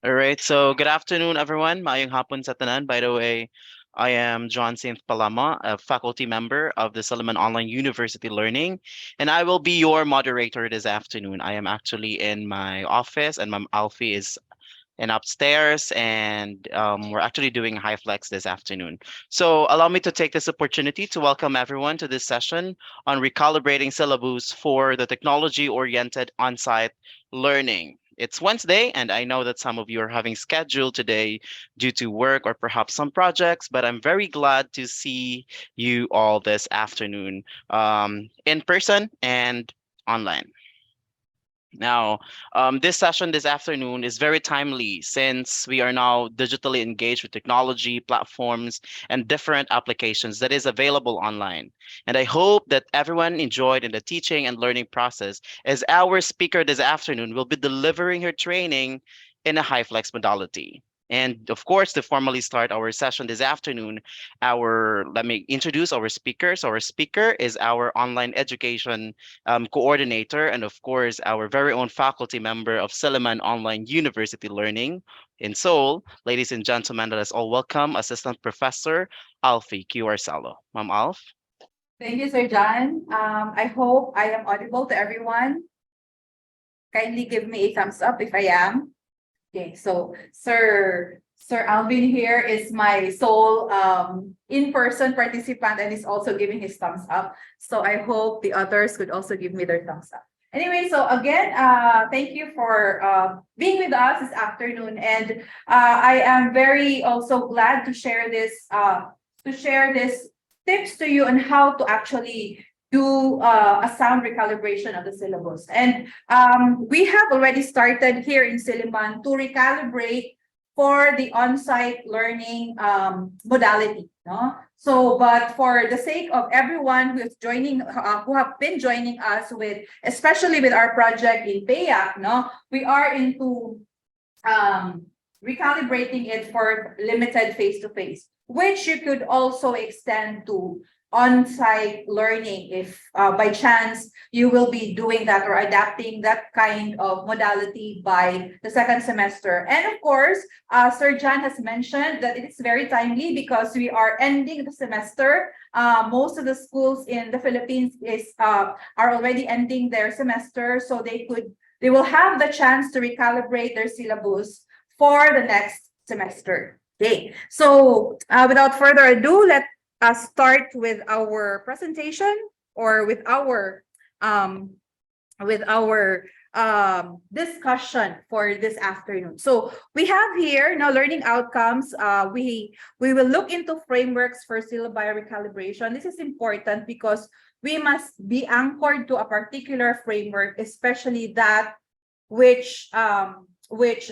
All right, so good afternoon, everyone. Maayong hapon sa tanan. By the way, I am John Saint Palama, a faculty member of the Solomon Online University Learning, and I will be your moderator this afternoon. I am actually in my office, and Ma'am Alfie is in upstairs, and we're actually doing high flex this afternoon. So allow me to take this opportunity to welcome everyone to this session on recalibrating syllabus for the technology-oriented on-site learning. It's Wednesday, and I know that some of you are having scheduled today due to work or perhaps some projects, but I'm very glad to see you all this afternoon in person and online. Now, this session this afternoon is very timely since we are now digitally engaged with technology, platforms, and different applications that is available online. And I hope that everyone enjoyed in the teaching and learning process as our speaker this afternoon will be delivering her training in a high flex modality. And of course, to formally start our session this afternoon, our let me introduce our speakers. Our speaker is our online education coordinator, and of course, our very own faculty member of Silliman Online University Learning in Seoul. Ladies and gentlemen, let us all welcome Assistant Professor Alfie Q. Arcelo. Ma'am Alf? Thank you, Sir John. I hope I am audible to everyone. Kindly give me a thumbs up if I am. Okay, so Sir Alvin here is my sole in-person participant and is also giving his thumbs up. So I hope the others could also give me their thumbs up. Anyway, so again, thank you for being with us this afternoon, and I am very also glad to share this tips to you on how to actually do a sound recalibration of the syllabus. And we have already started here in Silliman to recalibrate for the on-site learning modality. No? So, but for the sake of everyone who is joining, who have been joining us with, especially with our project in PAYAC, no, we are into recalibrating it for limited face-to-face, which you could also extend to on-site learning if by chance you will be doing that or adapting that kind of modality by the second semester. And of course, Sir John has mentioned that it is very timely because we are ending the semester. Most of the schools in the Philippines are already ending their semester, so they will have the chance to recalibrate their syllabus for the next semester. Okay, so without further ado, let us start with our presentation or um, with our discussion for this afternoon. So we have here now learning outcomes. We will look into frameworks for syllabi recalibration. This is important because we must be anchored to a particular framework, especially that which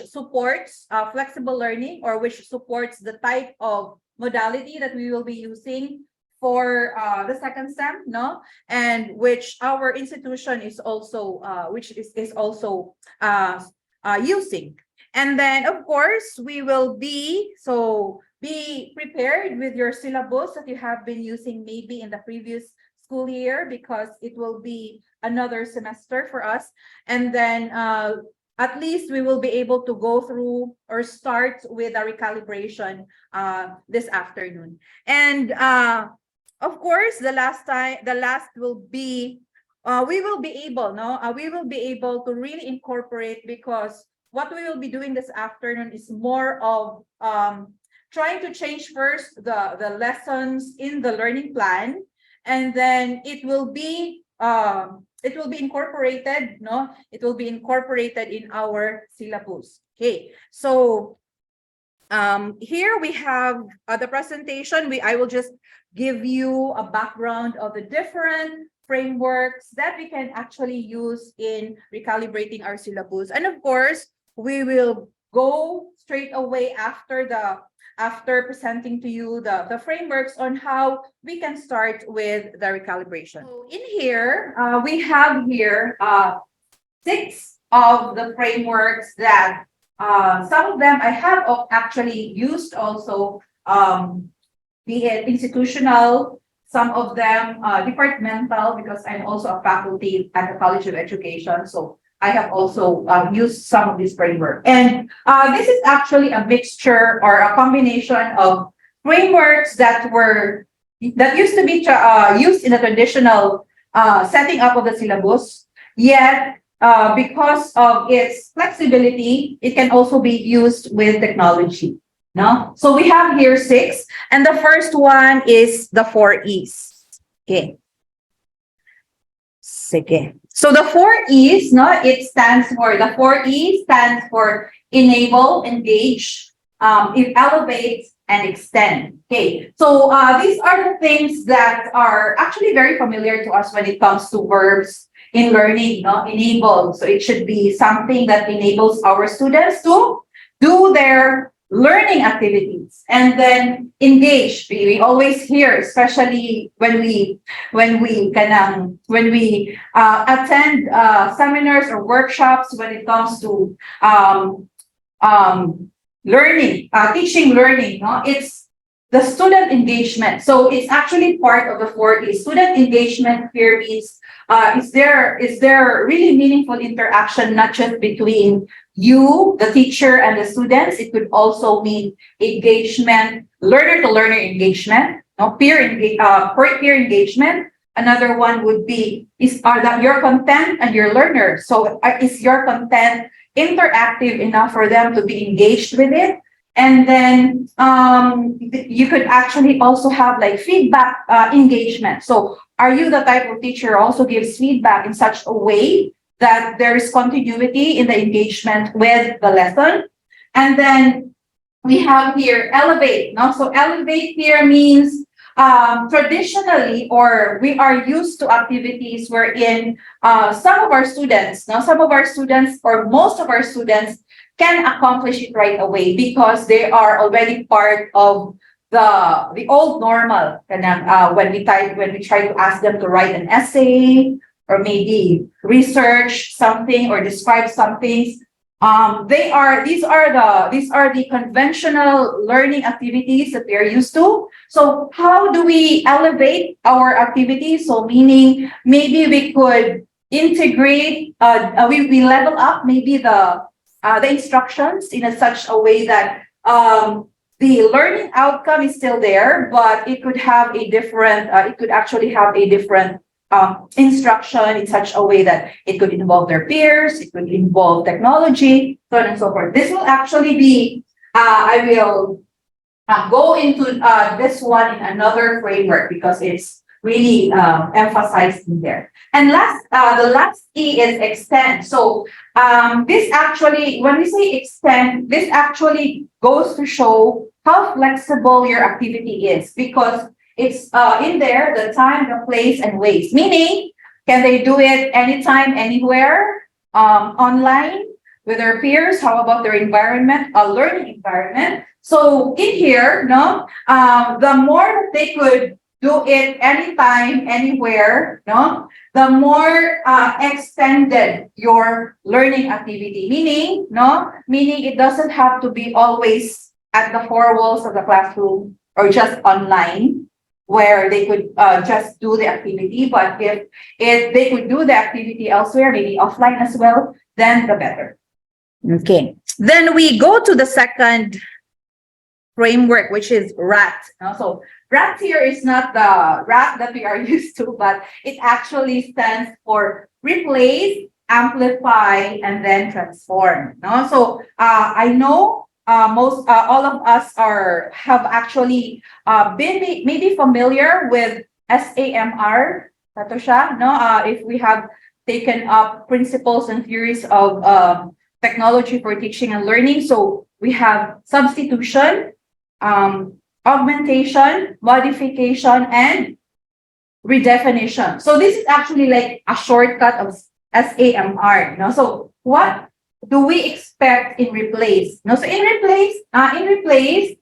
supports flexible learning or which supports the type of modality that we will be using for the second STEM, no, and which our institution is also which is also using. And then of course we will be prepared with your syllabus that you have been using maybe in the previous school year, because it will be another semester for us. And then at least we will be able to go through or start with a recalibration this afternoon. And of course, the last will be, we will be able, no, we will be able to really incorporate, because what we will be doing this afternoon is more of trying to change first the lessons in the learning plan, and then it will be incorporated, no? It will be incorporated in our syllabus. Okay, so here we have the presentation. I will just give you a background of the different frameworks that we can actually use in recalibrating our syllabus. And of course, we will go straight away after presenting to you the frameworks on how we can start with the recalibration. So in here, we have here 6 of the frameworks that some of them I have actually used also, be it institutional, some of them departmental, because I'm also a faculty at the College of Education. So I have also used some of this framework. And this is actually a mixture or a combination of frameworks that used to be used in the traditional setting up of the syllabus, yet because of its flexibility, it can also be used with technology. No? So we have here six, and the first one is the four E's. Okay. Sige. So the four E's, no, the four E stands for enable, engage, elevate, and extend. Okay. So these are the things that are actually very familiar to us when it comes to verbs in learning, no? Enable. So it should be something that enables our students to do their learning activities. And then engage. We always hear, especially when we attend seminars or workshops when it comes to learning, teaching learning, no? It's the student engagement. So it's actually part of the 4E. Student engagement here means is there really meaningful interaction, not just between you, the teacher, and the students. It could also mean engagement, learner to learner engagement, no, peer engagement. Another one would be are that your content and your learner. So is your content interactive enough for them to be engaged with it? And then you could actually also have like feedback engagement. So are you the type of teacher who also gives feedback in such a way that there is continuity in the engagement with the lesson? And then we have here elevate. No? So elevate here means traditionally, or we are used to activities wherein some of our students, or most of our students can accomplish it right away because they are already part of the old normal. When we try to ask them to write an essay or maybe research something or describe something, these are the conventional learning activities that they're used to. So how do we elevate our activities? So meaning maybe we could integrate, we level up maybe the instructions in such a way that the learning outcome is still there, but it could have a different, it could actually have a different instruction in such a way that it could involve their peers, it could involve technology, so on and so forth. This will actually be, I will go into this one in another framework because it's really emphasized in there. And the last E is extend. So this actually, when we say extend, this actually goes to show how flexible your activity is because it's in there, the time, the place, and ways. Meaning, can they do it anytime, anywhere, online, with their peers? How about their environment, a learning environment? So in here, no, the more that they could do it anytime, anywhere, no, the more extended your learning activity. Meaning it doesn't have to be always at the four walls of the classroom or just online, where they could just do the activity. But if they could do the activity elsewhere, maybe offline as well, then the better. Okay. Then we go to the second framework, which is RAT. So RAT here is not the RAT that we are used to, but it actually stands for replace, amplify, and then transform. So I know most all of us have actually been maybe familiar with SAMR, Tatosha, if we have taken up principles and theories of technology for teaching and learning. So we have substitution, augmentation, modification, and redefinition. So this is actually like a shortcut of SAMR. So what do we expect in replace? So in replace,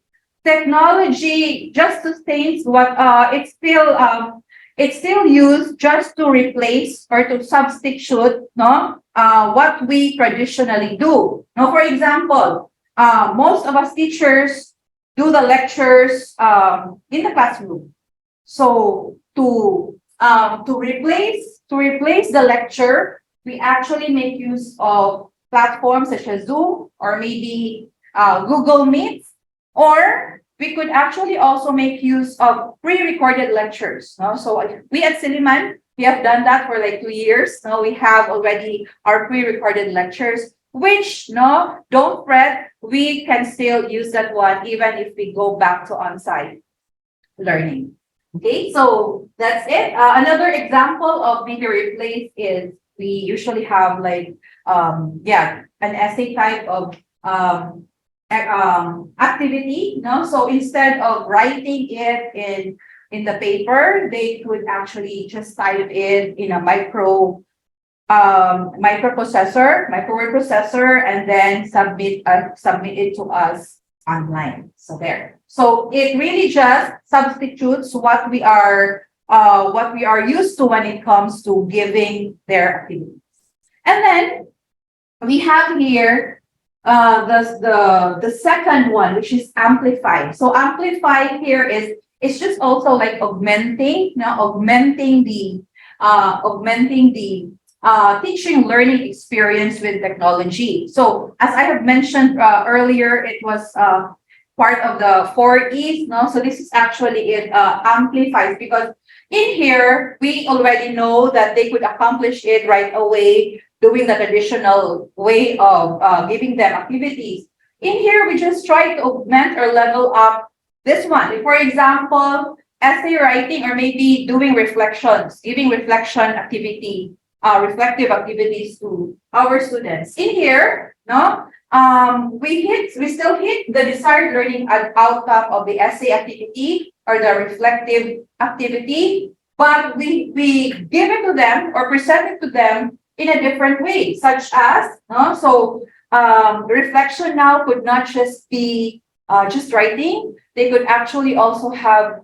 technology just sustains what it's still used just to replace or to substitute what we traditionally do. For example, most of us teachers do the lectures in the classroom. So to replace the lecture, we actually make use of platforms such as Zoom or maybe Google Meet, or we could actually also make use of pre-recorded lectures. No? So we at Siliman, we have done that for like 2 years. Now we have already our pre-recorded lectures, which no, don't fret, we can still use that one even if we go back to on-site learning. Okay, so that's it. Another example of maybe replace is we usually have like yeah, an essay type of activity. No, so instead of writing it in the paper, they could actually just type it in a microword processor, and then submit it to us online. So there. So it really just substitutes what we are used to when it comes to giving their activities. And then we have here the second one, which is amplify. So amplify here is it's just also like augmenting the teaching learning experience with technology. So as I have mentioned earlier, it was part of the 4 E's. No, so this is actually it amplifies, because in here we already know that they could accomplish it right away doing the traditional way of giving them activities. In here, we just try to augment or level up this one. For example, essay writing or maybe doing reflections, giving reflective activities to our students. In here, no, we still hit the desired learning outcome of the essay activity or the reflective activity, but we give it to them or present it to them in a different way, such as, no, so reflection now could not just be just writing. They could actually also have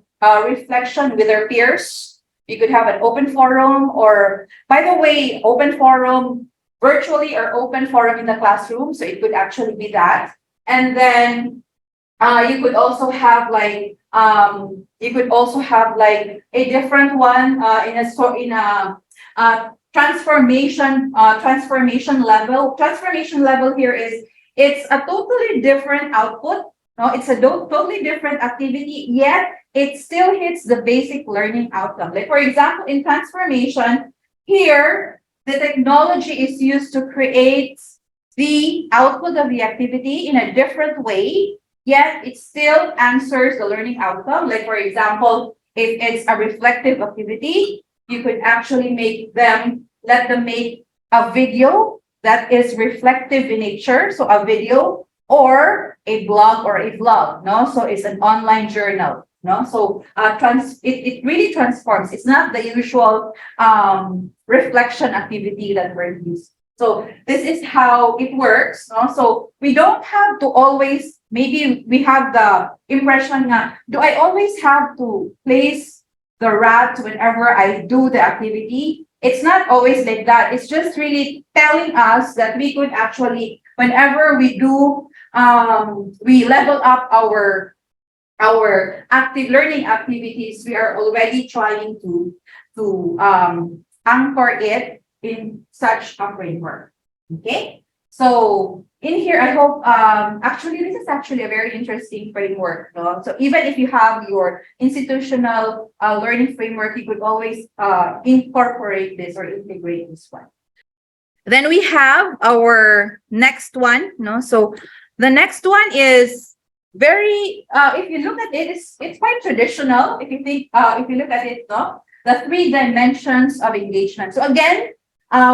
reflection with their peers. You could have an open forum, or by the way, open forum virtually or open forum in the classroom. So it could actually be that. And then you could also have like a different one in a transformation level. Transformation level here is it's a totally different output. No, it's a totally different activity, yet it still hits the basic learning outcome. Like for example, in transformation, here the technology is used to create the output of the activity in a different way, yet it still answers the learning outcome. Like for example, if it's a reflective activity, you could actually let them make a video that is reflective in nature. So a video or a blog or a vlog, no? So it's an online journal, no? So it really transforms. It's not the usual reflection activity that we're used. So this is how it works, no? So we don't have to always, maybe we have the impression that, do I always have to place the rat whenever I do the activity? It's not always like that. It's just really telling us that we could actually, whenever we do, we level up our active learning activities, we are already trying to anchor it in such a framework. Okay, so in here, I hope actually this is actually a very interesting framework. No? So even if you have your institutional learning framework, you could always incorporate this or integrate this one. Then we have our next one. No, so the next one is very. If you look at it, it's quite traditional. If you look at it, no, the 3 dimensions of engagement. So again,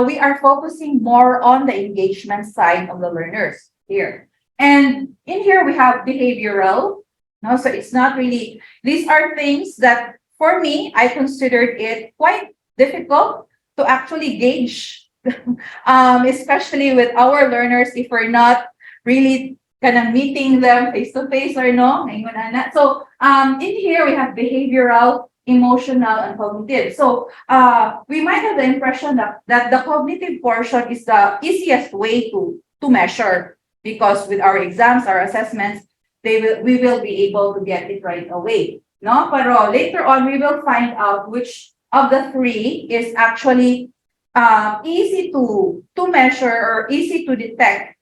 we are focusing more on the engagement side of the learners here. And in here we have behavioral. No, so it's not really, these are things that for me, I considered it quite difficult to actually gauge, especially with our learners if we're not really kind of meeting them face to face or no. So in here we have behavioral, emotional, and cognitive. So we might have the impression that the cognitive portion is the easiest way to measure, because with our exams, our assessments, we will be able to get it right away. No, but later on we will find out which of the 3 is actually easy to measure or easy to detect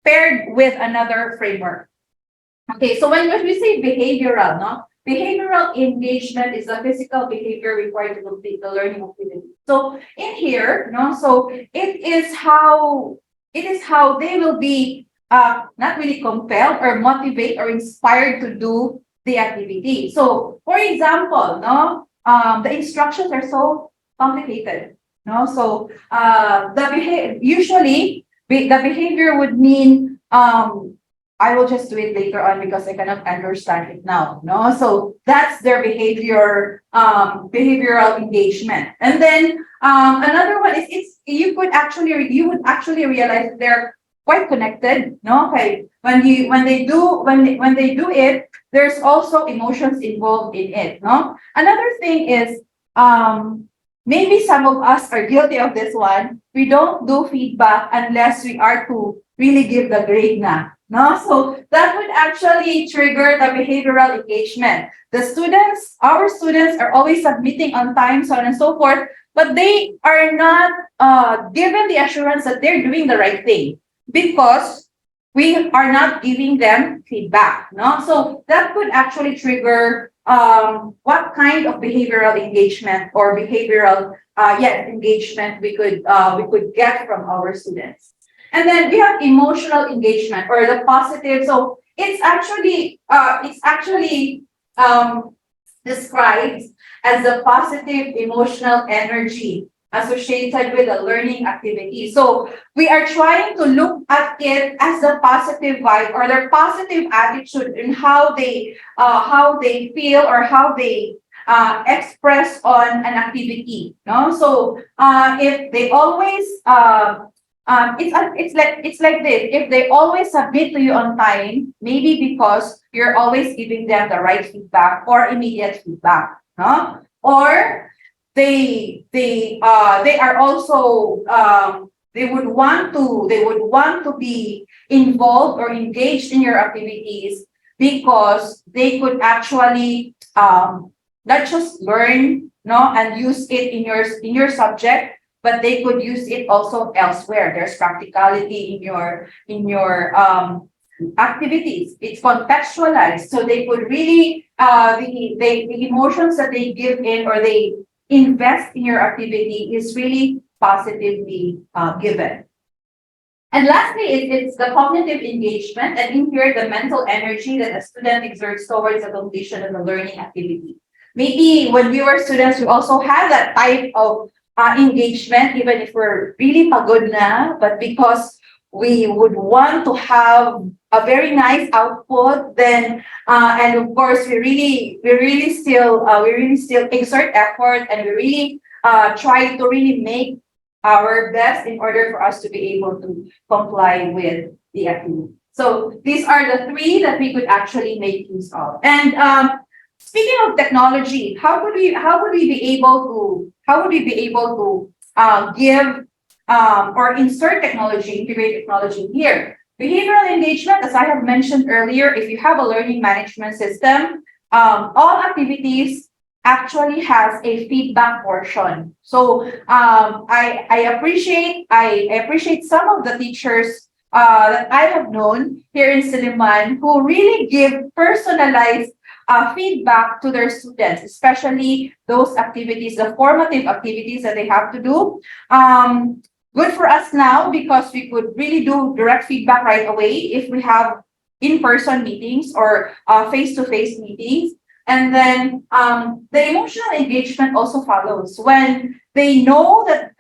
paired with another framework. Okay, so when we say behavioral, no? Behavioral engagement is the physical behavior required to complete the learning activity. So in here, no, so it is how they will be not really compelled or motivate or inspired to do the activity. So for example, no, the instructions are so complicated. No, so the behavior would mean I will just do it later on because I cannot understand it now. No, so that's their behavioral engagement. And then another one is it's you would actually realize they're quite connected. No, okay. When they do it, there's also emotions involved in it. No, another thing is maybe some of us are guilty of this one. We don't do feedback unless we are to really give the grade na. No, so that would actually trigger the behavioral engagement. Our students are always submitting on time, so on and so forth, but they are not given the assurance that they're doing the right thing because we are not giving them feedback. No, so that could actually trigger what kind of behavioral engagement or behavioral engagement we could get from our students. And then we have emotional engagement or the positive. So it's actually described as the positive emotional energy associated with a learning activity. So we are trying to look at it as the positive vibe or their positive attitude in how they feel or how they express on an activity. No, so if they always it's like this. If they always submit to you on time, maybe because you're always giving them the right feedback or immediate feedback, no? Or they are also they would want to be involved or engaged in your activities because they could actually not just learn, no, and use it in your subject, but they could use it also elsewhere. There's practicality in your activities. It's contextualized, so they could really the emotions that they give in or they invest in your activity is really positively given. And lastly, it's the cognitive engagement, and in here, the mental energy that a student exerts towards the completion of the learning activity. Maybe when we were students, we also had that type of engagement, even if we're really pagod na, but because we would want to have a very nice output, then and of course we really still exert effort and we really try to really make our best in order for us to be able to comply with the activity. So these are the three that we could actually make use of. And speaking of technology, how would we be able to give or insert technology, integrate technology here? Behavioral engagement, as I have mentioned earlier, if you have a learning management system, all activities actually has a feedback portion. So I appreciate some of the teachers that I have known here in Siliman who really give personalized feedback to their students, especially those activities, the formative activities that they have to do. Good for us now because we could really do direct feedback right away if we have in-person meetings or face-to-face meetings. And then the emotional engagement also follows when they know that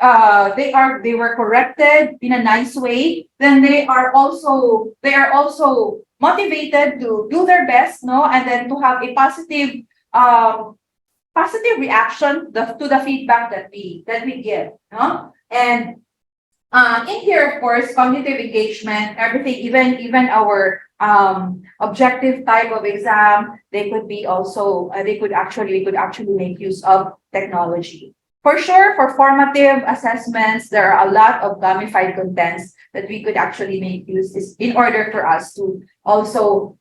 they were corrected in a nice way. Then they are also motivated to do their best, no, and then to have a positive reaction to the feedback that we give, no, and in here, of course, cognitive engagement, everything, even our objective type of exam, we could actually make use of technology. For sure, for formative assessments, there are a lot of gamified contents that we could actually make use in order for us to also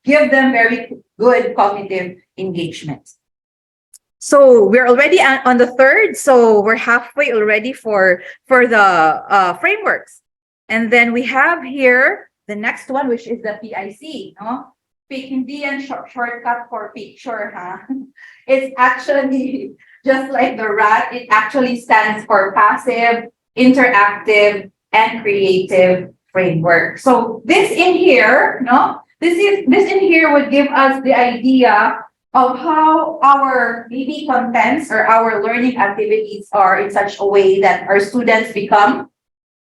give them very good cognitive engagement. So we're already on the third. So we're halfway already for the frameworks. And then we have here the next one, which is the PIC. No? Hindi yan shortcut for picture, huh? It's actually just like the rat. It actually stands for passive, interactive, and creative framework. So this in here, no, this in here would give us the idea of how our maybe contents or our learning activities are in such a way that our students become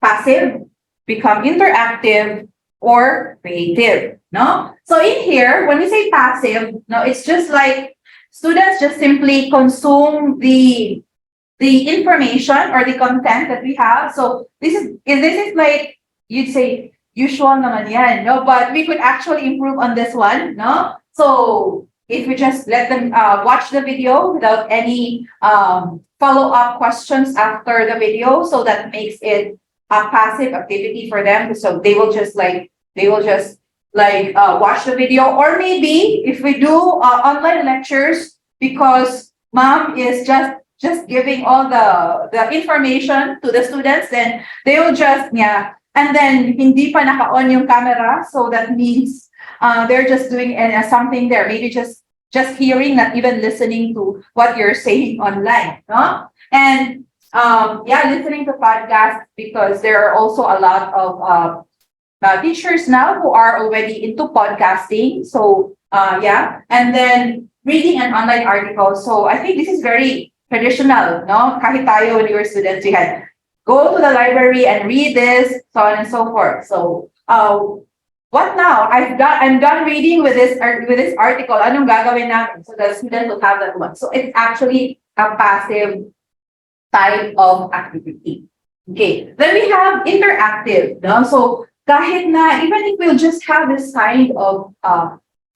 passive, become interactive, or creative. No? So in here, when we say passive, no, it's just like students just simply consume the information or the content that we have. So this is like you'd say usual naman yan, no? But we could actually improve on this one, no? So if we just let them watch the video without any follow-up questions after the video, so that makes it a passive activity for them. So they will just watch the video, or maybe if we do online lectures, because mom is just giving all the information to the students, then they will just yeah, and then hindi pa naka-on yung camera, so that means they're just doing something there, maybe just hearing, not even listening to what you're saying online, no? And yeah, listening to podcasts, because there are also a lot of teachers now who are already into podcasting. So yeah, and then reading an online article. So I think this is very traditional, no? Kahit tayo when we were students, we had go to the library and read this, so on and so forth. So what now? I'm done reading with this article. Anong gagawin namin? So the student will have that one. So it's actually a passive type of activity. Okay. Then we have interactive. No? So kahit na, even if we'll just have this kind of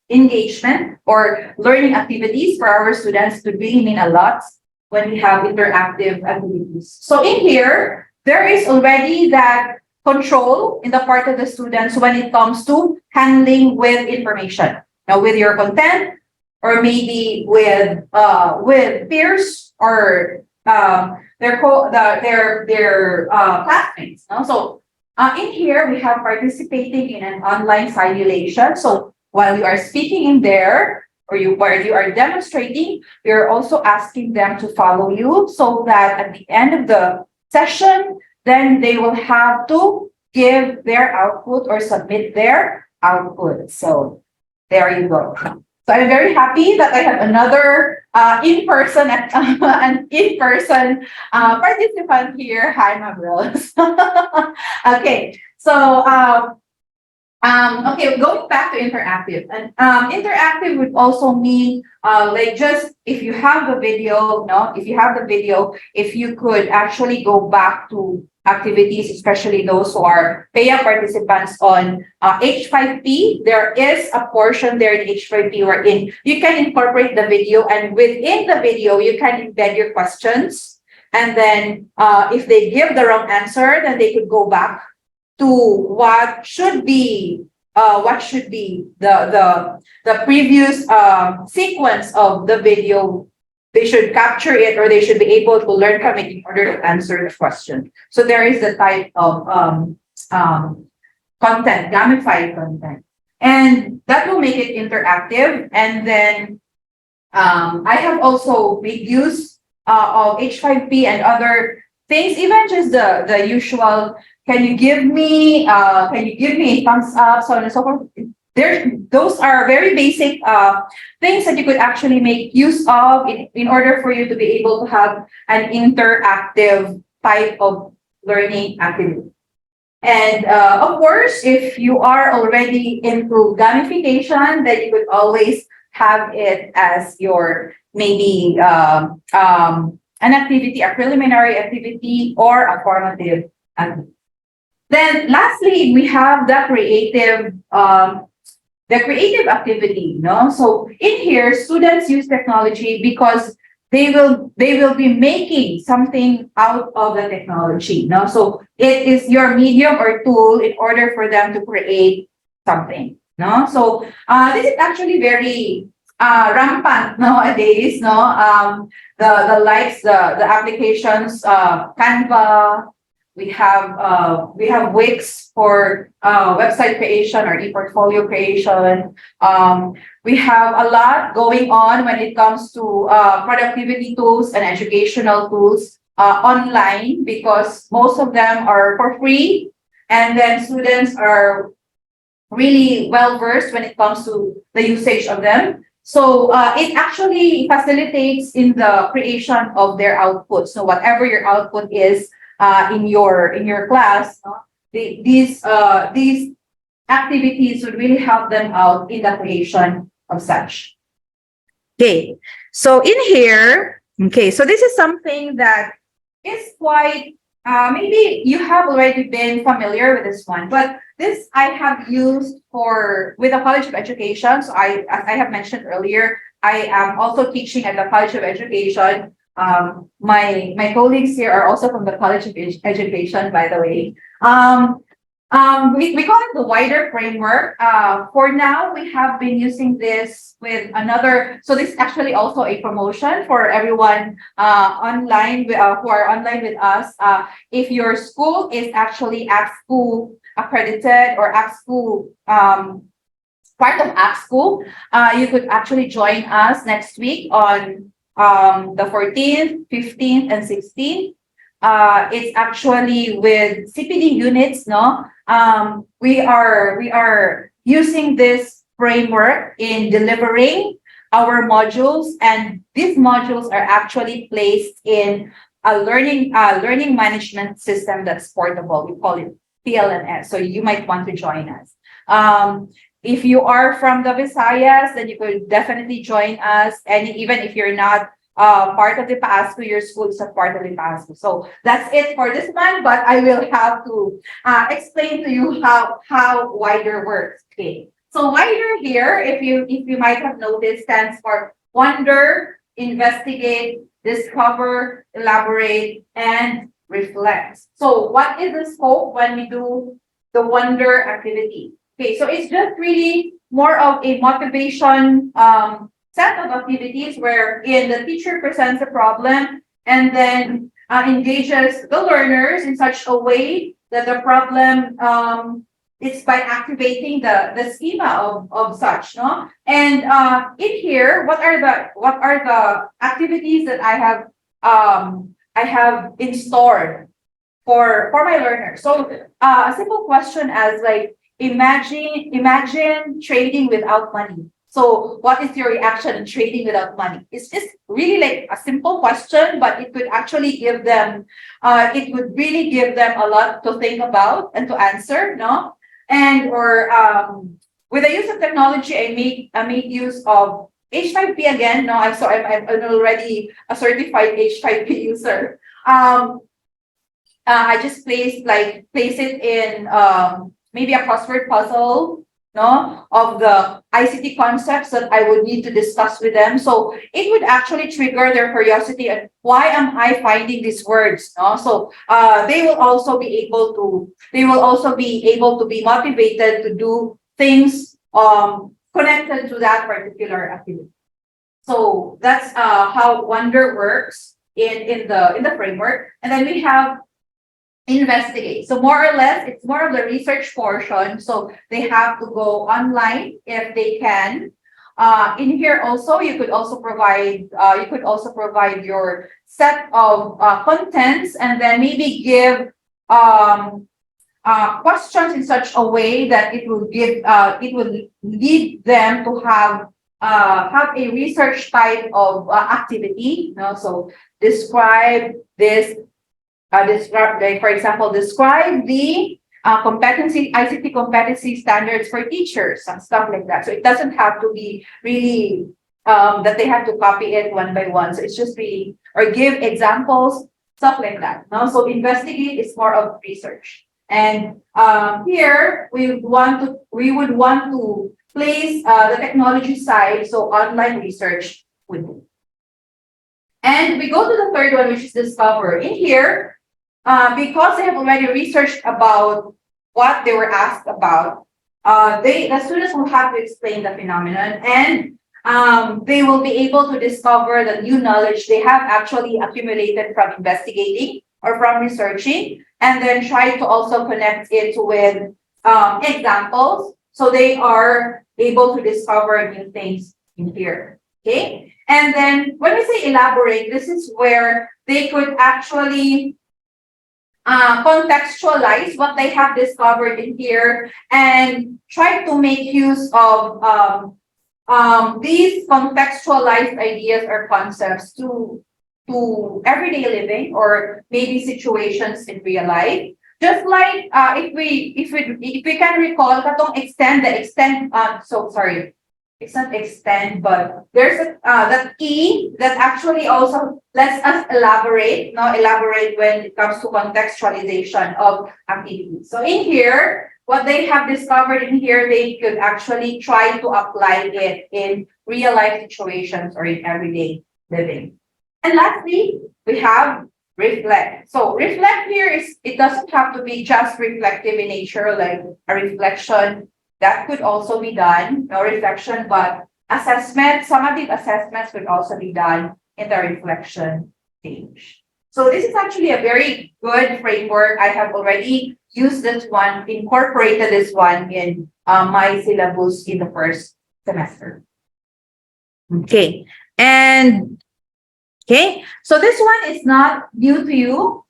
engagement or learning activities for our students, to really mean a lot when we have interactive activities. So in here, there is already that control in the part of the students when it comes to handling with information. Now, with your content, or maybe with peers, or their classmates. No? So in here, we have participating in an online simulation. So while you are speaking in there, where you are demonstrating, you're also asking them to follow you, so that at the end of the session, then they will have to give their output or submit their output. So there you go. So I'm very happy that I have another in-person an in-person participant here. Hi, Mabrils. Okay, so okay, going back to interactive. And interactive would also mean like, just if you have the video, no, if you have the video, if you could actually go back to activities, especially those who are PAYA participants on H5P, there is a portion there in H5P wherein you can incorporate the video, and within the video, you can embed your questions. And then if they give the wrong answer, then they could go back to what should be the previous sequence of the video. They should capture it, or they should be able to learn from it in order to answer the question. So there is the type of content, gamified content, and that will make it interactive. And then I have also made use of H5P and other things, even just the usual. Can you give me a thumbs up, so on and so forth. Those are very basic things that you could actually make use of in order for you to be able to have an interactive type of learning activity. And of course, if you are already into gamification, then you could always have it as your maybe an activity, a preliminary activity, or a formative activity. Then lastly, we have the creative activity, no? So in here, students use technology because they will be making something out of the technology, no? So it is your medium or tool in order for them to create something, no? So this is actually very rampant nowadays, no? The likes, the applications, Canva, we have Wix for website creation or e-portfolio creation. We have a lot going on when it comes to productivity tools and educational tools online, because most of them are for free, and then students are really well versed when it comes to the usage of them. So it actually facilitates in the creation of their output. So whatever your output is in your class, no, these activities would really help them out in the creation of such. Okay, so in here, okay, so this is something that is quite, maybe you have already been familiar with this one, but this I have used for with the College of Education. So as I have mentioned earlier, I am also teaching at the College of Education. My colleagues here are also from the College of Education, by the way. We call it the wider framework. For now, we have been using this with another. So this is actually also a promotion for everyone online who are online with us. If your school is actually at school accredited or at school part of App School, you could actually join us next week on the 14th, 15th, and 16th. It's actually with CPD units, no? We are using this framework in delivering our modules, and these modules are actually placed in a learning management system that's portable. We call it PLNS. So you might want to join us. If you are from the Visayas, then you could definitely join us. And even if you're not part of the PASCO, your school is a part of the PASCO. So that's it for this one, but I will have to explain to you how wider works. Okay. So wider here, if you might have noticed, stands for wonder, investigate, discover, elaborate, and reflect. So what is the scope when we do the wonder activity? Okay, so it's just really more of a motivation set of activities wherein the teacher presents a problem and then engages the learners in such a way that the problem it's by activating the schema of such, no? And in here, what are the activities that I have in store for my learners? So a simple question as like, imagine trading without money. So what is your reaction in trading without money? It's just really like a simple question, but it could actually give them, it would really give them a lot to think about and to answer, no? And or with the use of technology, I made use of H5P again. No, I'm already a certified H5P user. I just place it in maybe a crossword puzzle, no, of the ICT concepts that I would need to discuss with them. So it would actually trigger their curiosity and why am I finding these words? No, so they will also be able to be motivated to do things connected to that particular activity. So that's how wonder works in the framework. And then we have investigate. So more or less, it's more of the research portion. So they have to go online if they can. In here also, you could also provide your set of contents and then maybe give questions in such a way that it will lead them to have a research type of activity. You know? So describe this. Like for example, describe the competency ICT competency standards for teachers and stuff like that. So it doesn't have to be really that they have to copy it one by one. So it's just really or give examples, stuff like that. No, so investigate is more of research. And here we would want to place the technology side, so online research would be. And we go to the third one, which is discover. In here, because they have already researched about what they were asked about, the students will have to explain the phenomenon and They will be able to discover the new knowledge they have actually accumulated from investigating or from researching, and then try to also connect it with examples. So they are able to discover new things in here. Okay. And then when we say elaborate, this is where they could actually contextualize what they have discovered in here and try to make use of these contextualized ideas or concepts to everyday living or maybe situations in real life. Just like if we can recall, katong the extend so sorry, it's not extend, but there's that key that actually also lets us elaborate, no, elaborate when it comes to contextualization of activities. So in here, what they have discovered in here, they could actually try to apply it in real life situations or in everyday living. And lastly, we have reflect. So reflect here is, it doesn't have to be just reflective in nature, like a reflection that could also be done, no reflection, but assessment, summative assessments could also be done in the reflection stage. So this is actually a very good framework. I have already used this one, incorporated this one in my syllabus in the first semester. Okay. And okay, so this one is not new to you,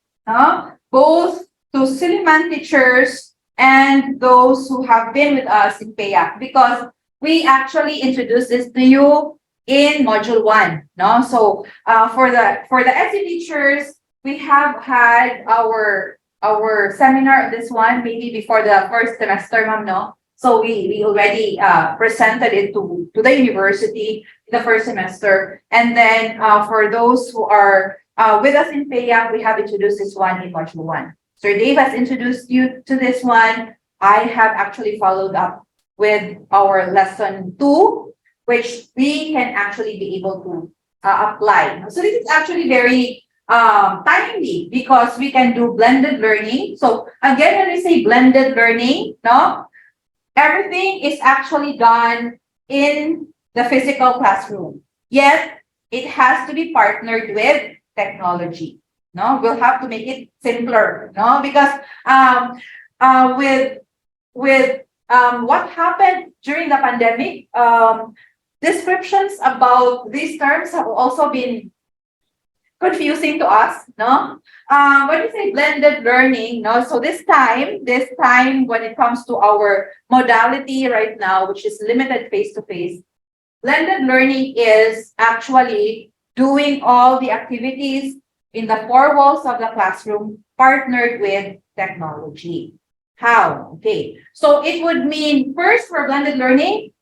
both to Silliman teachers and those who have been with us in PAYAC, because we actually introduced this to you in module 1. No, so for the SE teachers, we have had our seminar, this one maybe before the first semester, ma'am, no? So we already presented it to the university in the first semester. And then for those who are with us in PAYAC, we have introduced this one in module 1. Sir Dave has introduced you to this one. I have actually followed up with our lesson 2, which we can actually be able to apply. So this is actually very timely because we can do blended learning. So again, when we say blended learning, no, everything is actually done in the physical classroom. Yet it has to be partnered with technology. No, we'll have to make it simpler. No, because with what happened during the pandemic, descriptions about these terms have also been confusing to us, no? When we say blended learning, no, so this time when it comes to our modality right now, which is limited face-to-face, blended learning is actually doing all the activities in the four walls of the classroom partnered with technology. How? Okay, so it would mean first for blended learning,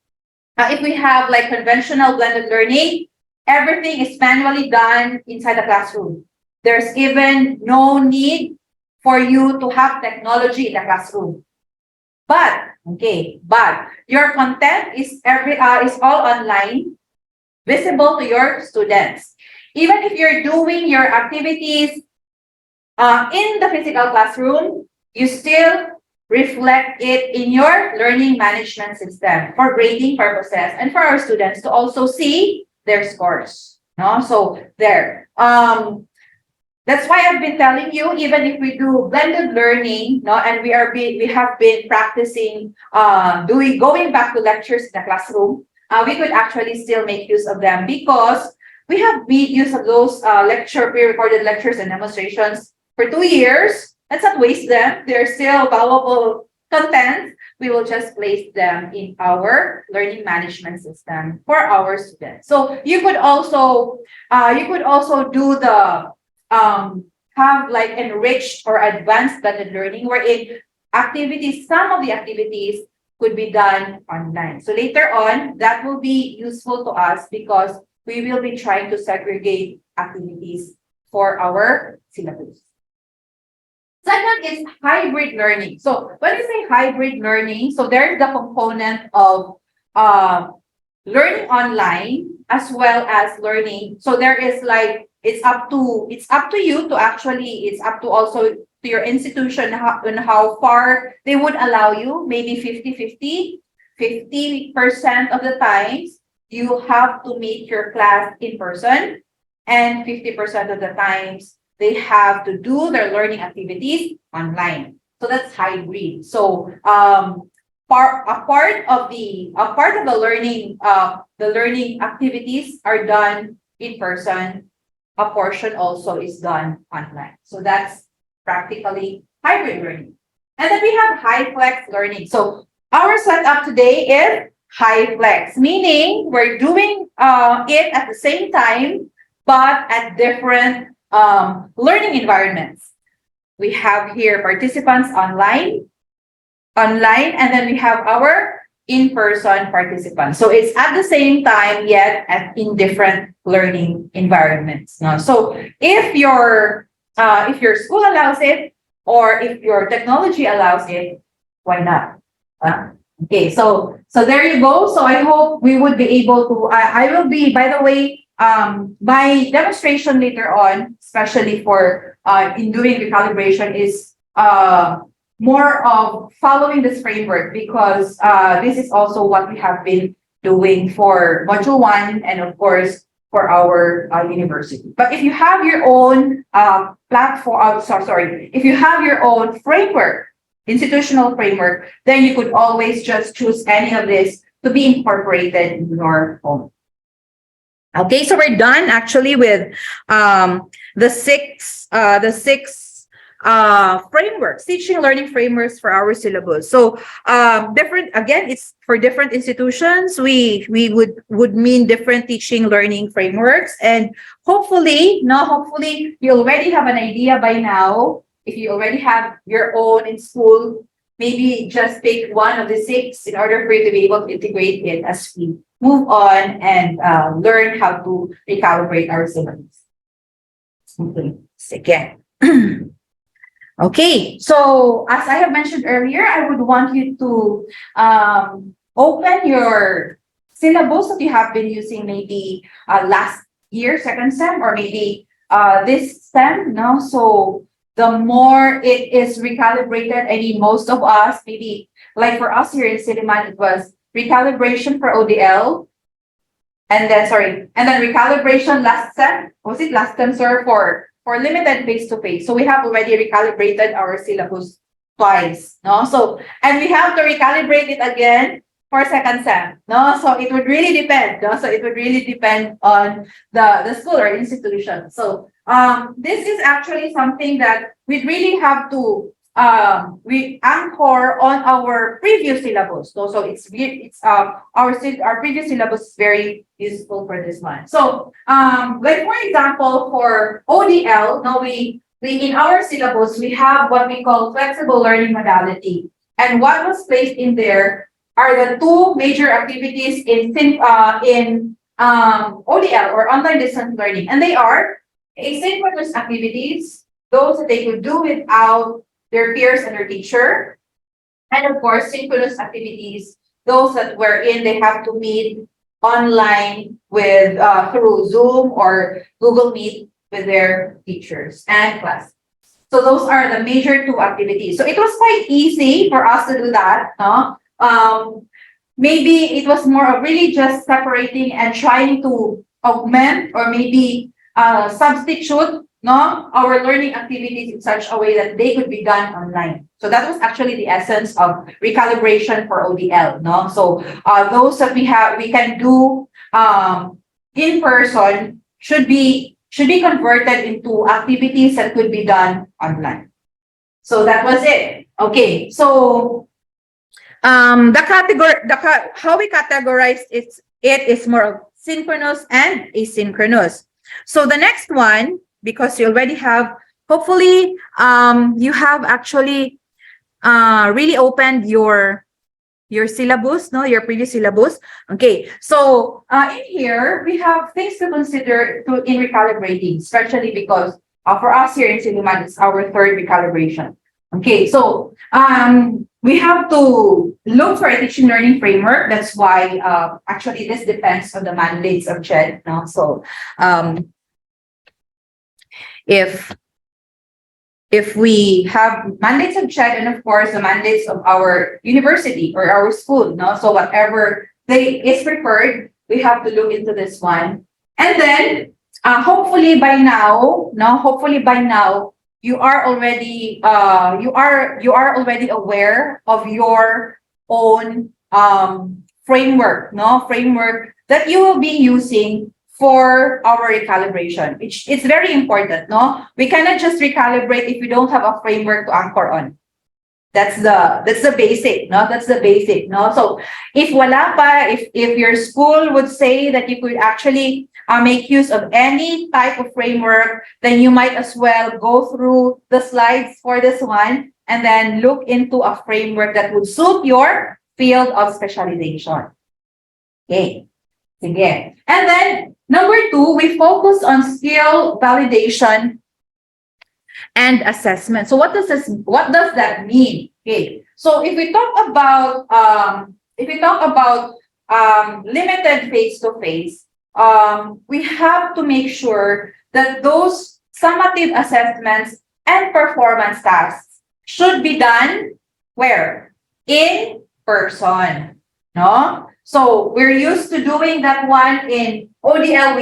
if we have like conventional blended learning, everything is manually done inside the classroom. There's even no need for you to have technology in the classroom. But your content is all online, visible to your students. Even if you're doing your activities in the physical classroom, you still reflect it in your learning management system for grading purposes and for our students to also see their scores. No, so there. That's why I've been telling you, even if we do blended learning, no, and we have been practicing going back to lectures in the classroom, we could actually still make use of them because we have made use of those pre-recorded lectures and demonstrations for 2 years. Let's not waste them. They're still valuable content. We will just place them in our learning management system for our students. So you could also do the have like enriched or advanced blended learning wherein some of the activities could be done online. So later on, that will be useful to us because we will be trying to segregate activities for our syllabus. Second is hybrid learning. So when we say hybrid learning, so there's the component of learning online as well as learning. So there is like it's up to you to actually, it's up to also to your institution on how far they would allow you, maybe 50-50, 50% of the times you have to meet your class in person, and 50% of the times they have to do their learning activities online. So that's hybrid. So part of the learning activities are done in person. A portion also is done online. So that's practically hybrid learning. And then we have high flex learning. So our setup today is high flex, meaning we're doing it at the same time, but at different learning environments. We have here participants online, and then we have our in-person participants. So it's at the same time, yet in different learning environments. No? So if your school allows it, or if your technology allows it, why not? Okay, so there you go. So I hope we would be able to. I will be, by the way, my demonstration later on, especially for in doing recalibration, is more of following this framework, because this is also what we have been doing for module one, and of course for our university. But if you have your own platform, sorry, if you have your own framework, institutional framework, then you could always just choose any of this to be incorporated in your own. Okay, so we're done actually with the six frameworks, teaching learning frameworks for our syllabus. So different, again, it's for different institutions. We would mean different teaching learning frameworks, and hopefully you already have an idea by now. If you already have your own in school, maybe just pick one of the six in order for you to be able to integrate it as we move on and learn how to recalibrate our syllabus. Okay, again. Okay, so as I have mentioned earlier, I would want you to open your syllabus that you have been using maybe last year, second sem, or maybe this sem. No, so the more it is recalibrated, I mean, most of us, maybe like for us here in Siliman, it was recalibration for ODL, and then recalibration last sem. Was it last sem, sir, for limited face-to-face? So we have already recalibrated our syllabus twice, no? So, and we have to recalibrate it again for second sem, no? So it would really depend, no? So it would really depend on the school or institution. So this is actually something that we really have to we anchor on our previous syllabus. So it's our previous syllabus is very useful for this one. So like for example, for ODL, now we in our syllabus we have what we call flexible learning modality, and what was placed in there are the two major activities in ODL, or online distance learning, and they are asynchronous activities, those that they could do without their peers and their teacher, and of course synchronous activities, those that wherein they have to meet online with through Zoom or Google Meet with their teachers and class. So those are the major two activities. So it was quite easy for us to do that, no? Maybe it was more of really just separating and trying to augment, or maybe substitute, no, our learning activities in such a way that they could be done online. So that was actually the essence of recalibration for ODL, no? So those that we can do in person should be converted into activities that could be done online. So that was it. Okay, so how we categorize it is more of synchronous and asynchronous. So the next one, because you already have, hopefully, you have actually really opened your syllabus, no, your previous syllabus. Okay, so in here we have things to consider in recalibrating, especially because for us here in Siliman, it's our third recalibration. Okay, so we have to look for a teaching learning framework. That's why actually this depends on the mandates of CHED. No? So if we have mandates of CHED, and of course the mandates of our university or our school, no? So whatever is preferred, we have to look into this one. And then hopefully by now, no, hopefully by now, you are already aware of your own framework, no, framework that you will be using for our recalibration. It's very important, no? We cannot just recalibrate if we don't have a framework to anchor on. That's the basic, no? That's the basic, no? So if wala pa, if your school would say that you could actually make use of any type of framework, then you might as well go through the slides for this one and then look into a framework that would suit your field of specialization. Okay. Again. And then number two, we focus on skill validation and assessment. So what does that mean? Okay. So if we talk about limited face-to-face, we have to make sure that those summative assessments and performance tasks should be done where? In person. No? So we're used to doing that one in ODL.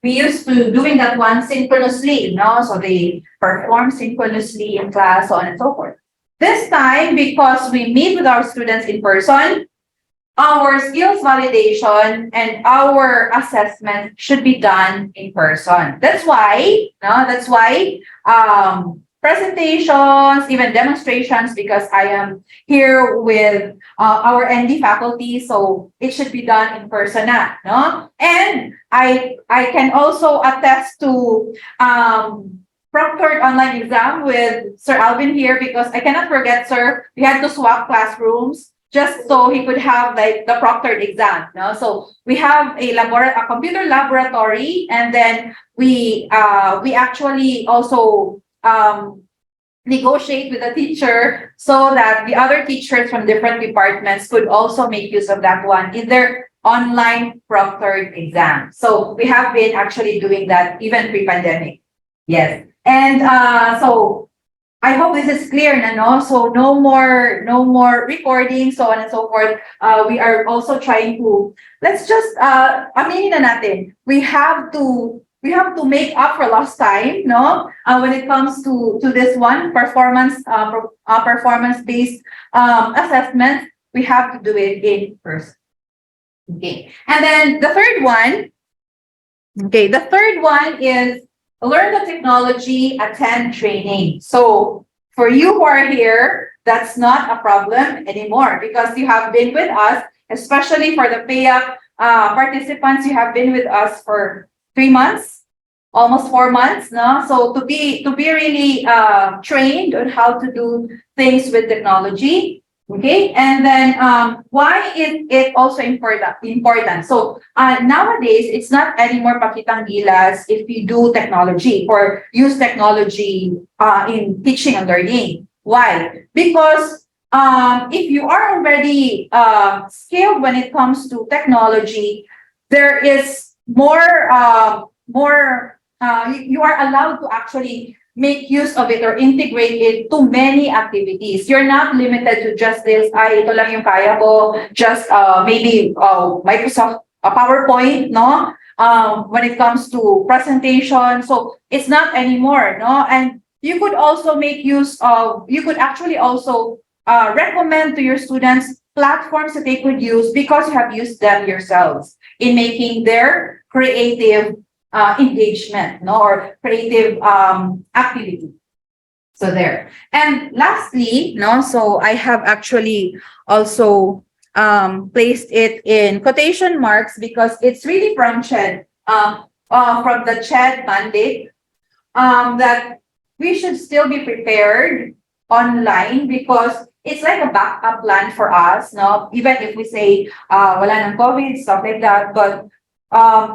We used to doing that one synchronously, no? So they perform synchronously in class, so on and so forth. This time, because we meet with our students in person, our skills validation and our assessment should be done in person. That's why, no, that's why presentations, even demonstrations, because I am here with our ND faculty, so it should be done in person, no? And I can also attest to proctored online exam with Sir Alvin here, because I cannot forget, sir, we had to swap classrooms just so he could have like the proctored exam. No? So we have a computer laboratory, and then we actually also negotiate with the teacher so that the other teachers from different departments could also make use of that one in their online proctored exam. So we have been actually doing that even pre-pandemic. Yes. And so I hope this is clear, no? So no more recording, so on and so forth. We are also trying to, let's just aminin na natin. We have to make up for lost time, no? When it comes to this one performance based assessment, we have to do it in person. Okay, and then the third one. Okay, the third one is learn the technology, attend training. So for you who are here, that's not a problem anymore because you have been with us, especially for the PAYAP participants, you have been with us for 3 months, almost 4 months, no? So to be really trained on how to do things with technology. Okay, and then why is it also important? So nowadays, it's not anymore pakitang gilas if you do technology or use technology in teaching and learning. Why? Because if you are already skilled when it comes to technology, there is you are allowed to actually make use of it or integrate it to many activities. You're not limited to just this, ito lang yung kaya ko, just maybe Microsoft PowerPoint, no? When it comes to presentation. So it's not anymore, no? And you could also make use of, you could actually also recommend to your students platforms that they could use because you have used them yourselves in making their creative engagement, no, or creative activity. So there. And lastly, no, so I have actually also placed it in quotation marks because it's really from CHED, from the CHED mandate, that we should still be prepared online because it's like a backup plan for us, no? Even if we say wala ng COVID, stuff like that, but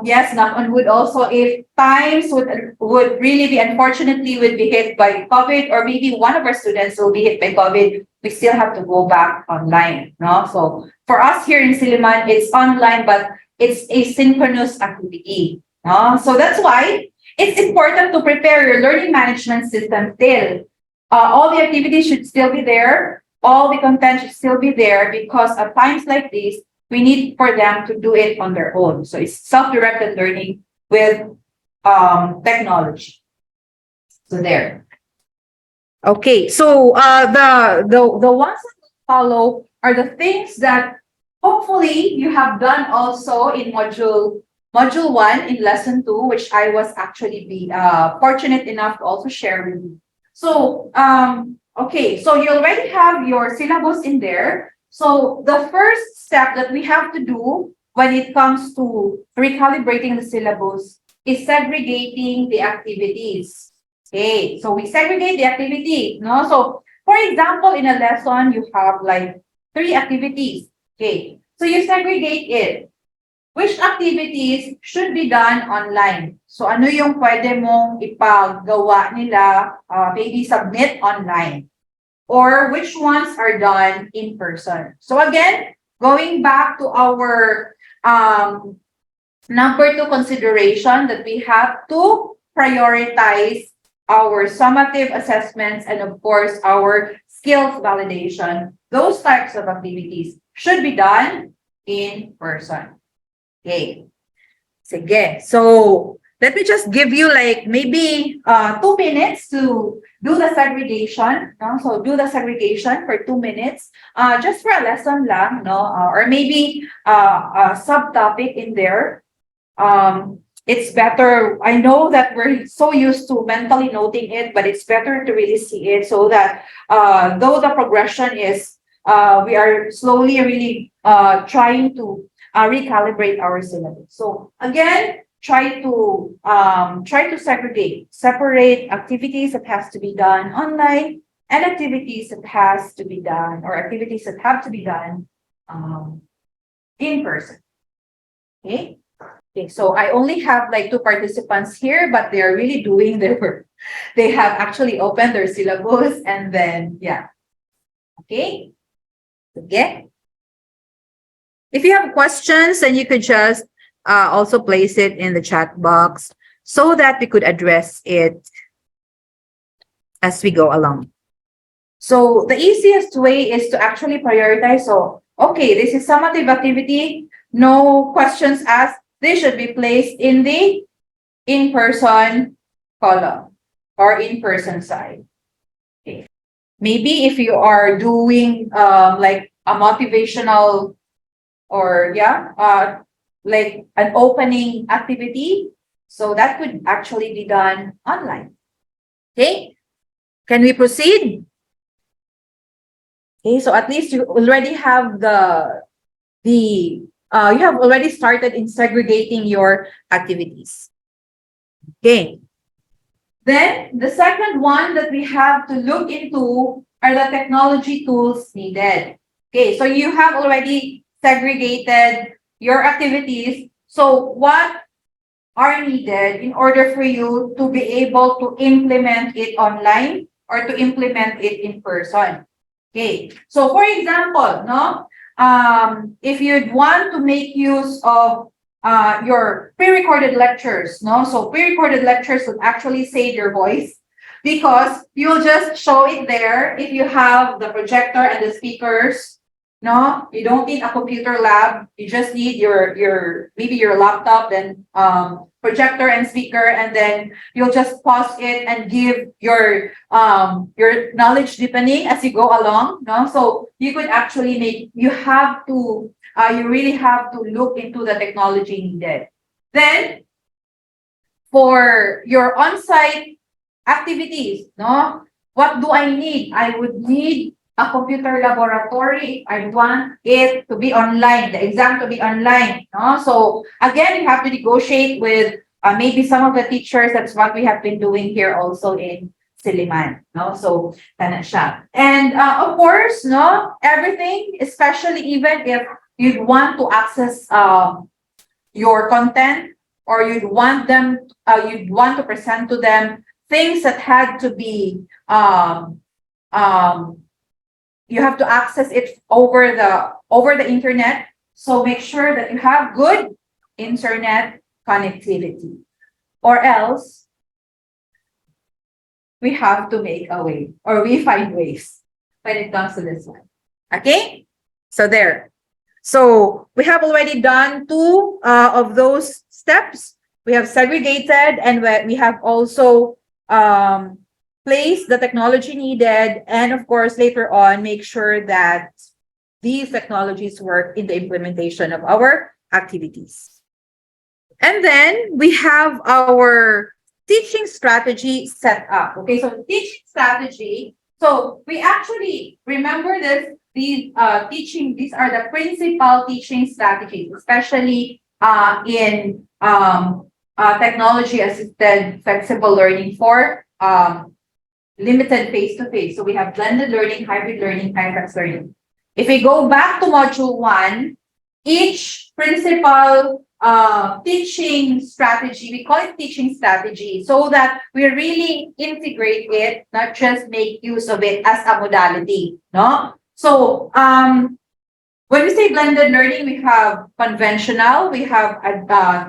yes, knock on wood also, if times would really be, unfortunately, would be hit by COVID, or maybe one of our students will be hit by COVID, we still have to go back online, no? So for us here in Silliman, it's online, but it's a synchronous activity, no? So that's why it's important to prepare your learning management system still. All the activities should still be there. All the content should still be there because at times like this, we need for them to do it on their own. So it's self-directed learning with technology. So there. Okay, so the ones that will follow are the things that hopefully you have done also in module one in lesson two, which I was actually fortunate enough to also share with you. So okay, so you already have your syllabus in there. So the first step that we have to do when it comes to recalibrating the syllabus is segregating the activities. Okay, so we segregate the activity, no? So, for example, in a lesson, you have like three activities. Okay, so you segregate it. Which activities should be done online? So, ano yung pwede mong ipagawa nila, maybe submit online? Or which ones are done in person? So, again, going back to our number two consideration that we have to prioritize our summative assessments and of course our skills validation. Those types of activities should be done in person. Okay. Sige. So let me just give you like maybe 2 minutes to do the segregation. No? So do the segregation for 2 minutes. Just for a lesson lang, no? Or maybe a subtopic in there. It's better. I know that we're so used to mentally noting it, but it's better to really see it so that though the progression is we are slowly really trying to recalibrate our syllabus. So again, try to separate activities that has to be done online and activities that has to be done or activities that have to be done in person. Okay. Okay, so I only have like two participants here, but they are really doing their work. They have actually opened their syllabus and then, yeah. Okay. Okay. If you have questions, then you could just also place it in the chat box so that we could address it as we go along. So the easiest way is to actually prioritize. So, okay, this is summative activity. No questions asked. They should be placed in the in-person column or in-person side. Okay. Maybe if you are doing like a motivational or like an opening activity, so that could actually be done online. Okay, can we proceed? Okay, so at least you already have you have already started in segregating your activities. Okay. Then the second one that we have to look into are the technology tools needed. Okay, so you have already segregated your activities. So what are needed in order for you to be able to implement it online or to implement it in person? Okay, so for example, no, if you'd want to make use of your pre-recorded lectures, no, so pre-recorded lectures would actually save your voice because you'll just show it there if you have the projector and the speakers. No, you don't need a computer lab. You just need your maybe your laptop, then projector and speaker, and then you'll just pause it and give your knowledge deepening as you go along. No, so you could actually you really have to look into the technology needed. Then for your on-site activities, no, what do I need? I would need a computer laboratory. I want it to be online, the exam to be online. No? So again, you have to negotiate with maybe some of the teachers. That's what we have been doing here also in Siliman. No? So siya. And of course, no, everything, especially even if you'd want to access your content or you'd want to present to them things that had to be you have to access it over the internet. So make sure that you have good internet connectivity, or else we have to make a way or we find ways when it comes to this one. Okay, so there. So we have already done two of those steps. We have segregated, and we have also um, placed the technology needed. And of course, later on, make sure that these technologies work in the implementation of our activities. And then we have our teaching strategy set up. Okay, so teaching strategy. So we actually remember these are the principal teaching strategies, especially in technology assisted flexible learning for limited face-to-face. So we have blended learning, hybrid learning, hybrid learning. If we go back to module one, each principal teaching strategy, we call it teaching strategy, so that we really integrate it, not just make use of it as a modality. No? So when we say blended learning, we have conventional, we have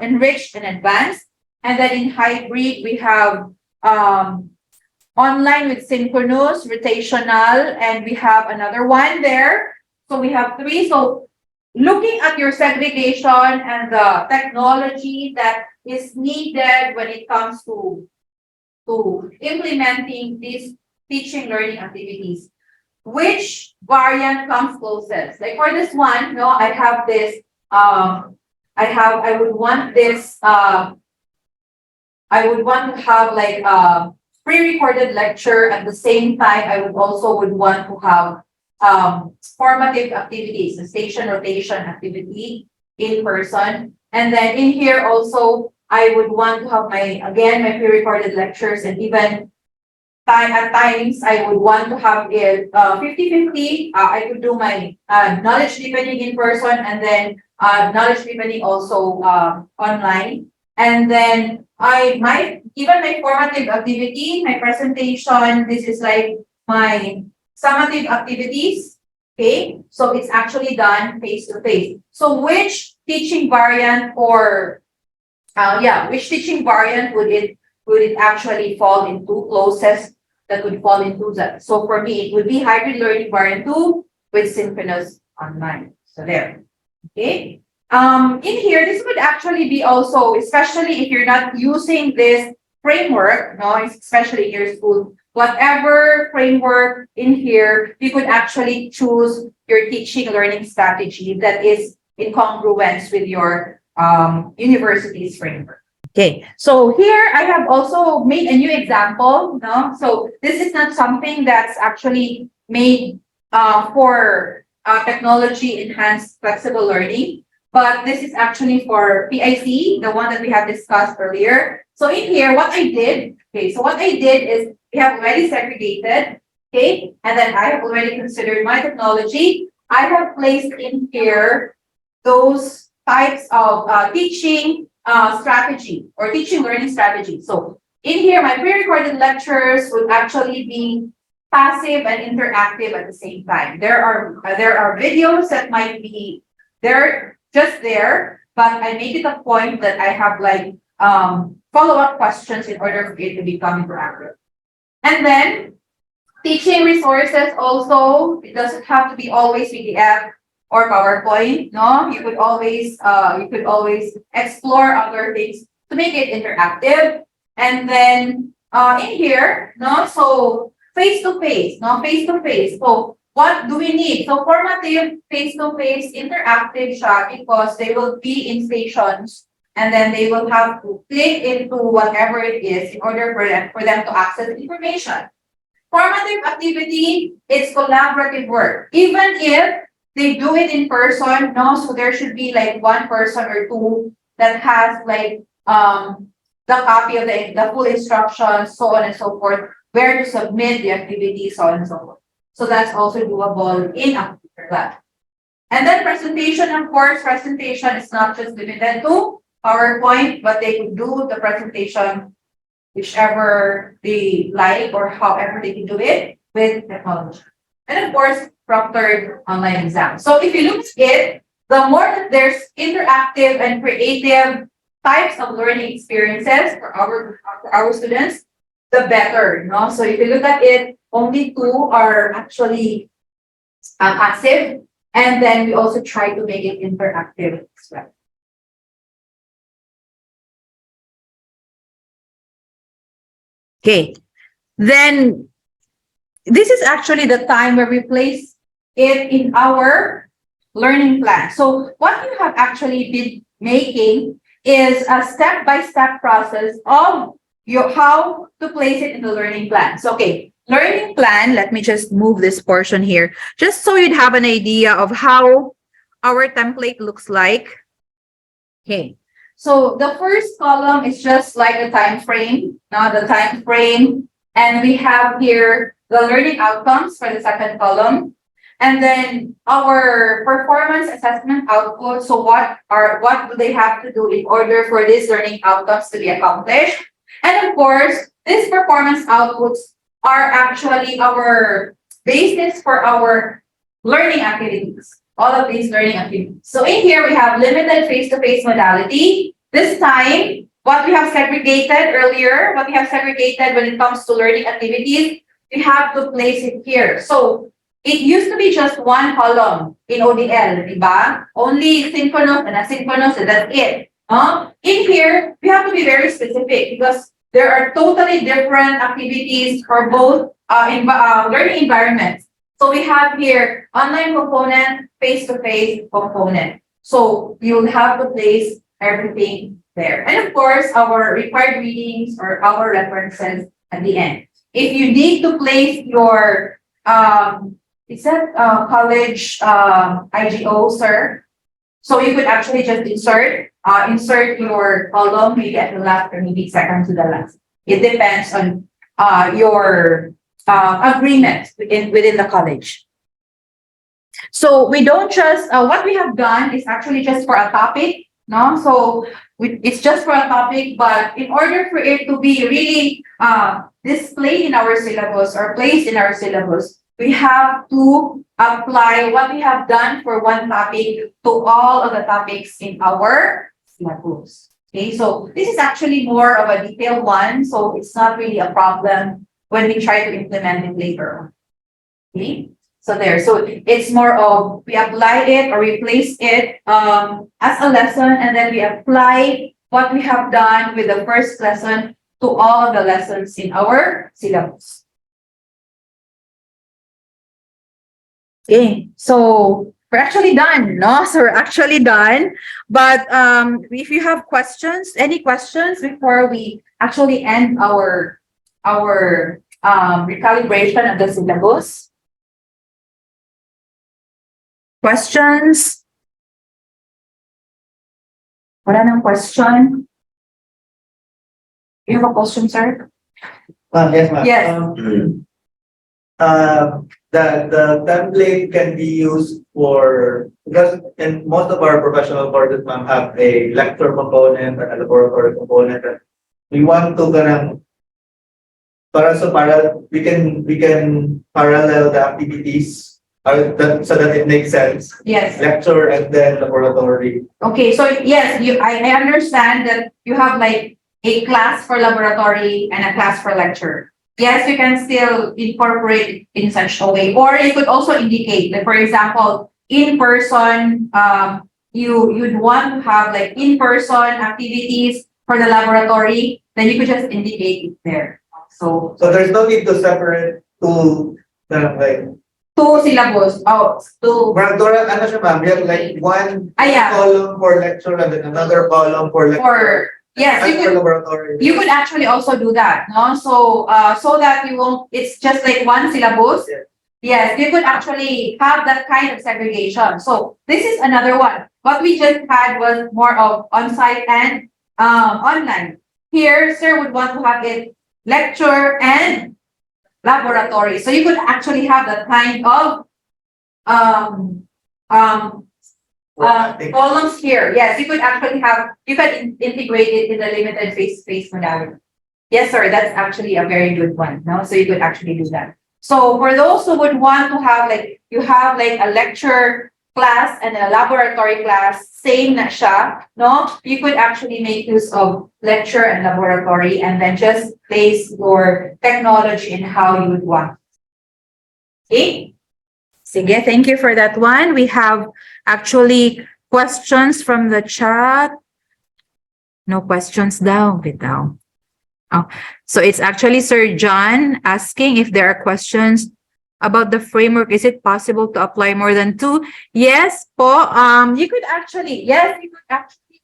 enriched and advanced, and then in hybrid, we have online with synchronous, rotational, and we have another one there. So we have three. So looking at your segregation and the technology that is needed when it comes to implementing these teaching learning activities, which variant comes closest? Like for this one, no, I have this, I would want this, I would want to have like pre-recorded lecture. At the same time, I would want to have formative activities, the station rotation activity in person. And then in here also, I would want to have my pre-recorded lectures, and even at times I would want to have it 50-50. I could do my knowledge deepening in person, and then knowledge deepening also online. And then I might even my formative activity, my presentation. This is like my summative activities. Okay, so it's actually done face to face. So which teaching variant which teaching variant would it actually fall into closest that would fall into that? So for me, it would be hybrid learning variant 2 with synchronous online. So there. Okay. In here, this would actually be also, especially if you're not using this framework, no, especially in your school, whatever framework in here, you could actually choose your teaching learning strategy that is in congruence with your university's framework. Okay, so here I have also made a new example. No? So this is not something that's actually made for technology enhanced flexible learning, but this is actually for PIC, the one that we have discussed earlier. So in here, what I did is we have already segregated, okay, and then I have already considered my technology. I have placed in here those types of teaching strategy or teaching learning strategy. So in here, my pre-recorded lectures would actually be passive and interactive at the same time. There are videos that might be there just there, but I make it a point that I have like follow-up questions in order for it to become interactive. And then teaching resources also, it doesn't have to be always PDF or PowerPoint. No, you could always explore other things to make it interactive. And then in here, no, so face to face. So what do we need? So formative face to face interactive siya because they will be in stations, and then they will have to click into whatever it is in order for them to access information. Formative activity, it's collaborative work. Even if they do it in person, no, so there should be like one person or two that has like the copy of the full instructions, so on and so forth, where to submit the activity, so on and so forth. So that's also doable in a computer lab. And then presentation, of course, presentation is not just limited to PowerPoint, but they could do the presentation whichever they like or however they can do it with technology. And of course, proctored online exams. So if you look at it, the more that there's interactive and creative types of learning experiences for our students, the better. No? So if you look at it, only two are actually passive, And then we also try to make it interactive as well. Okay. Then this is actually the time where we place it in our learning plan. So what you have actually been making is a step-by-step process of your how to place it in the learning plan. So okay, learning plan, let me just move this portion here, just so you'd have an idea of how our template looks like. Okay. So the first column is just like the time frame, now the time frame, and we have here the learning outcomes for the second column. And then our performance assessment output. So what do they have to do in order for these learning outcomes to be accomplished? And of course, these performance outputs are actually our basis for our learning activities. All of these learning activities. So in here, we have limited face-to-face modality. This time, what we have segregated earlier, what we have segregated when it comes to learning activities, we have to place it here. So it used to be just one column in ODL, diba? Only synchronous and asynchronous, and that's it. In here, we have to be very specific because there are totally different activities for both learning environments. So we have here online component, face-to-face component. So you'll have to place everything there. And of course, our required readings or our references at the end. If you need to place your is that college IGO, sir? So you could actually just insert your column maybe at the last or maybe second to the last. It depends on your agreement within the college. So we don't just what we have done is actually just for a topic, no? So it's just for a topic, but in order for it to be really displayed in our syllabus or placed in our syllabus, we have to apply what we have done for one topic to all of the topics in our syllabus. Okay, so this is actually more of a detailed one, so it's not really a problem when we try to implement it later on. Okay, so there. So it's more of we apply it or we place it as a lesson, and then we apply what we have done with the first lesson to all of the lessons in our syllabus. Okay, so we're actually done, no? So we're actually done. But if you have questions, any questions before we actually end our recalibration of the syllabus? Questions? Wala nang question? You have a question, sir? Yes, ma'am. Yes. The template can be used for, because in most of our professional courses, ma'am, have a lecture component and a laboratory component. And we want to para we can parallel the activities so that it makes sense. Yes. Lecture and then laboratory. Okay, so yes, I understand that you have like a class for laboratory and a class for lecture. Yes, you can still incorporate it in such a way, or you could also indicate, like for example, in person, you'd want to have like in person activities for the laboratory, then you could just indicate it there. So there's no need to separate two like two syllabus. Oh, two. ano siya, ma'am? We have like one Yeah. column for lecture and then another column for lecture. Yes, you could actually also do that, no? So so that you won't, it's just like one syllabus. Yeah. Yes, you could actually have that kind of segregation. So this is another one. What we just had was more of on-site and online. Here, sir would want to have it lecture and laboratory. So you could actually have that kind of columns here. Yes, you could actually have, you can integrate it in the limited face-to-face modality. Yes, sir, that's actually a very good one. No, so you could actually do that. So for those who would want to have like, you have like a lecture class and a laboratory class, same na siya, no? You could actually make use of lecture and laboratory and then just place your technology in how you would want. Okay? Sige, thank you for that one. We have actually questions from the chat. No questions daw, bitaw. Oh, so it's actually Sir John asking if there are questions about the framework. Is it possible to apply more than two? Yes, po. You could actually, yes, you could actually.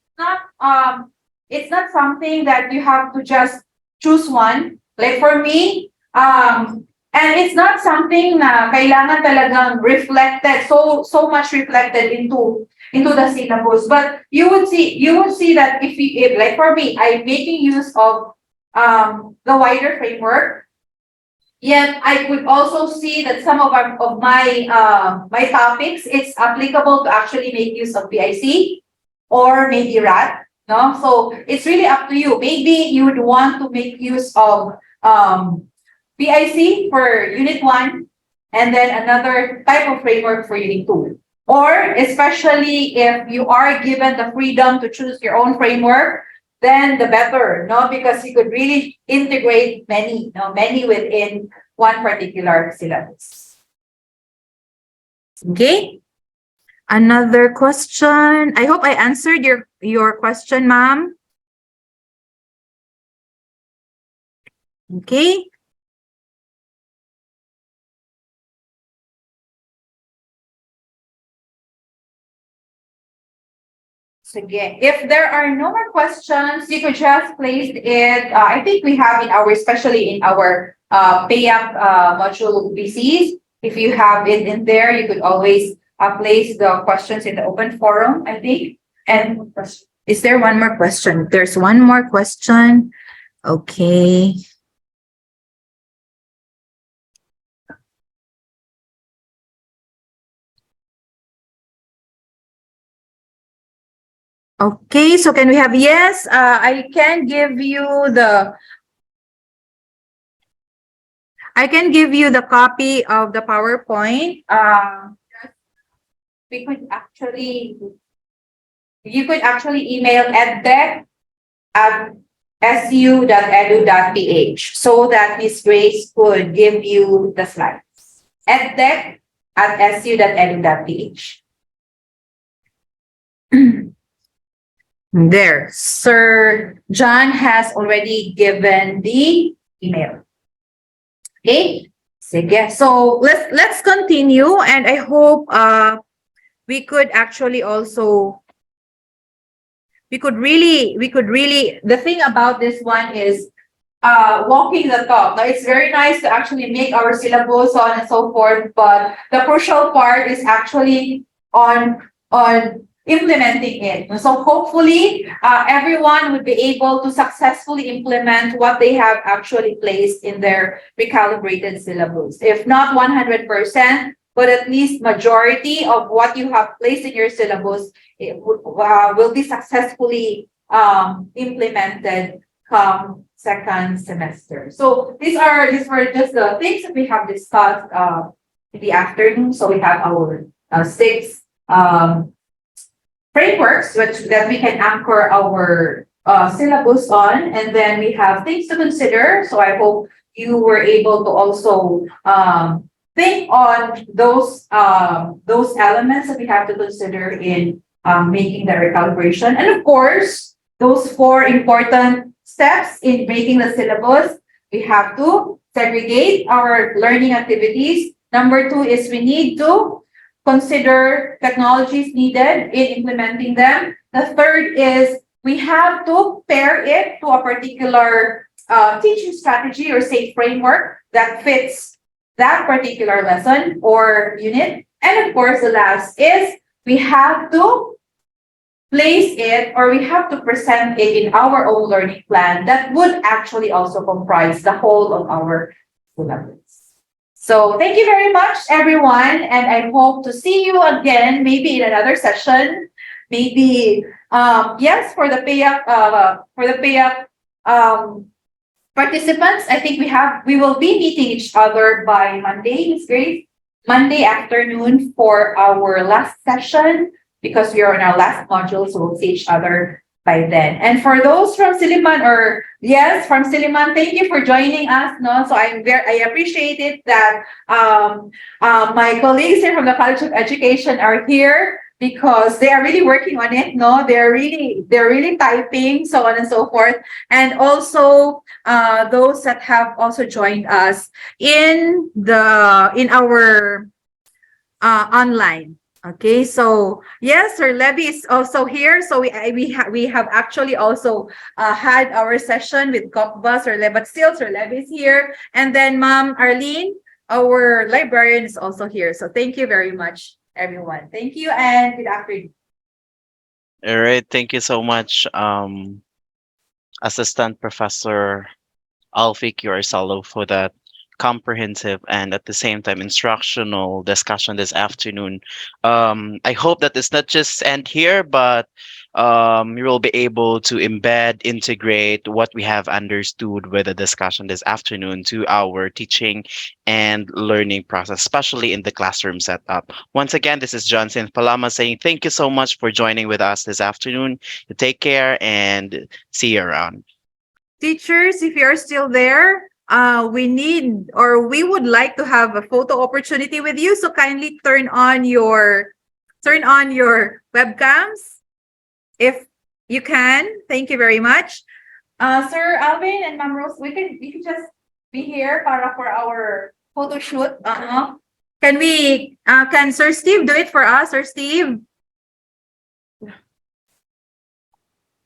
It's not something that you have to just choose one. Like for me, and it's not something na kailangan talagang reflected, so much reflected into the syllabus. But you would see that if like for me, I'm making use of the wider framework. Yet I could also see that some of my my topics, it's applicable to actually make use of PIC or maybe RAT. No, so it's really up to you. Maybe you would want to make use of PIC for Unit 1 and then another type of framework for Unit 2. Or especially if you are given the freedom to choose your own framework, then the better, no? Because you could really integrate many, no, many within one particular syllabus. Okay. Another question. I hope I answered your question, ma'am. Okay. Sige. If there are no more questions, you could just place it. I think we have in our, especially in our pay up module PCs. If you have it in there, you could always place the questions in the open forum, I think. And is there one more question? There's one more question. Okay. Okay, so can we have, yes, I can give you the copy of the PowerPoint. We could actually, you could actually email edtech@su.edu.ph so that Miss Grace could give you the slides. edtech@su.edu.ph. There, Sir John has already given the email. Okay, sige. So let's continue, and I hope we could actually also we could really the thing about this one is walking the talk. Now it's very nice to actually make our syllabus, so on and so forth, but the crucial part is actually on implementing it. So hopefully everyone would be able to successfully implement what they have actually placed in their recalibrated syllabus. If not 100%, but at least majority of what you have placed in your syllabus will be successfully implemented come second semester. So these were just the things that we have discussed in the afternoon. So we have our 6 frameworks that we can anchor our syllabus on, and then we have things to consider. So I hope you were able to also think on those elements that we have to consider in making the recalibration. And of course, those 4 important steps in making the syllabus. We have to segregate our learning activities. Number 2 is we need to consider technologies needed in implementing them. The third is we have to pair it to a particular teaching strategy or say framework that fits that particular lesson or unit. And of course, the last is we have to place it, or we have to present it in our own learning plan that would actually also comprise the whole of our syllabus. So thank you very much, everyone, and I hope to see you again, maybe in another session. Maybe yes, for the pay up participants. I think we will be meeting each other by Monday, Ms. Grace. Monday afternoon for our last session, because we are in our last module, so we'll see each other by then. And for those from Siliman, or yes, from Siliman, thank you for joining us. No, so I appreciate it that my colleagues here from the College of Education are here because they are really working on it. No, they're really typing, so on and so forth. And also those that have also joined us in our online. Okay, so yes, Sir Levy is also here. So we have actually also had our session with Kopba, Sir Levy, but still Sir Levy is here. And then Ma'am Arlene, our librarian, is also here. So thank you very much, everyone. Thank you and good afternoon. All right, thank you so much, Assistant Professor Alfie Salo, for that comprehensive and at the same time instructional discussion this afternoon. I hope that it's not just end here, but you will be able to embed, integrate what we have understood with the discussion this afternoon to our teaching and learning process, especially in the classroom setup. Once again, this is Johnson Palama saying thank you so much for joining with us this afternoon. Take care and see you around. Teachers, if you're still there, we need or we would like to have a photo opportunity with you. So kindly turn on your webcams if you can. Thank you very much. Sir Alvin and Ma'am Rose, we can just be here for our photo shoot. Can Sir Steve do it for us, Sir Steve?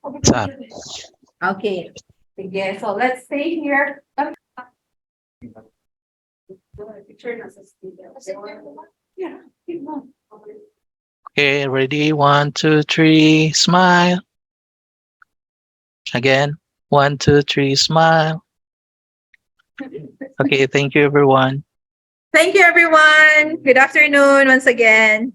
What's up? Okay. Sige, so let's stay here. Picture na sa Steve. Yeah, keep on. Okay, ready? 1, 2, 3, smile. Again. 1, 2, 3, smile. Okay, thank you, everyone. Thank you, everyone. Good afternoon once again.